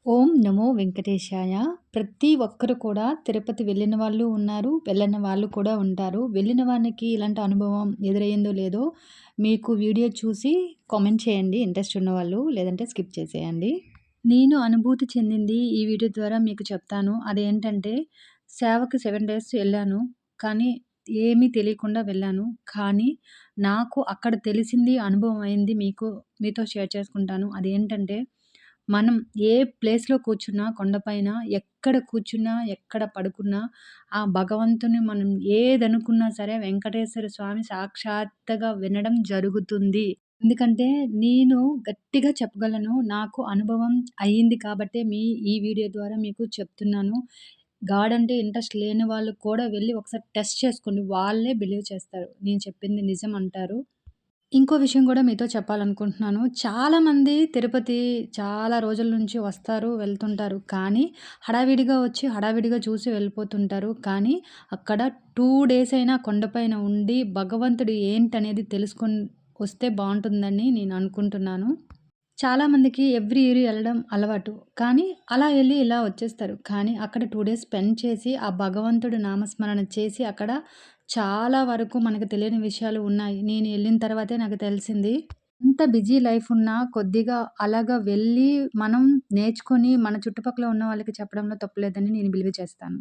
ఓం నమో వెంకటేశాయ. ప్రతి ఒక్కరు కూడా తిరుపతి వెళ్ళిన వాళ్ళు ఉన్నారు. వెళ్ళని వాళ్ళు కూడా ఉంటారు. వెళ్ళిన వానికి ఇలాంటి అనుభవం ఎదురయ్యిందో లేదో మీకు వీడియో చూసి కామెంట్ చేయండి ఇంట్రెస్ట్ ఉన్నవాళ్ళు. లేదంటే స్కిప్ చేసేయండి. నేను అనుభూతి చెందింది ఈ వీడియో ద్వారా మీకు చెప్తాను. అదేంటంటే సేవకి 7 డేస్ ఎళ్ళాను. కానీ ఏమీ తెలియకుండా వెళ్ళాను. కానీ నాకు అక్కడ తెలిసింది, అనుభవం అయింది మీతో షేర్ చేసుకుంటాను. అదేంటంటే మనం ఏ ప్లేస్‌లో కూర్చున్నా కొండపైన, ఎక్కడ కూర్చున్నా, ఎక్కడ పడుకున్నా, ఆ భగవంతుని మనం ఏదనుకున్నా సరే వెంకటేశ్వర స్వామి సాక్షాత్తుగా వినడం జరుగుతుంది. ఎందుకంటే నేను గట్టిగా చెప్పగలను. నాకు అనుభవం అయింది కాబట్టే ఈ వీడియో ద్వారా మీకు చెప్తున్నాను. గాడ్ అంటే ఇంట్రెస్ట్ లేని వాళ్ళు కూడా వెళ్లి ఒకసారి టెస్ట్ చేసుకోండి. వాళ్ళే బిలీవ్ చేస్తారు. నేను చెప్పింది నిజం అంటారు. ఇంకో విషయం గూడా మీతో చెప్పాలనుకుంటున్నాను. చాలామంది తిరుపతి చాలా రోజుల నుంచి వస్తారు, వెళ్తుంటారు. కానీ హడావిడిగా వచ్చి, హడావిడిగా చూసి వెళ్ళిపోతుంటారు. కానీ అక్కడ 2 డేస్ అయినా కొండపైన ఉండి, భగవంతుడు ఏంటనేది తెలుసుకొని వస్తే బావుంటుందని నేను అనుకుంటున్నాను. చాలామందికి ఎవ్రీ ఇయర్ ఎళ్ళడం అలవాటు. కానీ అలా ఎళ్లి ఇలా వచ్చేస్తారు. కానీ అక్కడ 2 డేస్ స్పెండ్ చేసి, ఆ భగవంతుడి నామస్మరణ చేసి అక్కడ చాలా వరకు మనకు తెలియని విషయాలు ఉన్నాయి. నేను ఎళ్ళిన తర్వాతే నాకు తెలిసింది. ఎంత బిజీ లైఫ్ ఉన్నా కొద్దిగా అలాగా వెళ్ళి మనం నేర్చుకొని మన చుట్టుపక్కల ఉన్న వాళ్ళకి చెప్పడంలో తప్పు లేదని నేను బిలీవ్ చేస్తాను.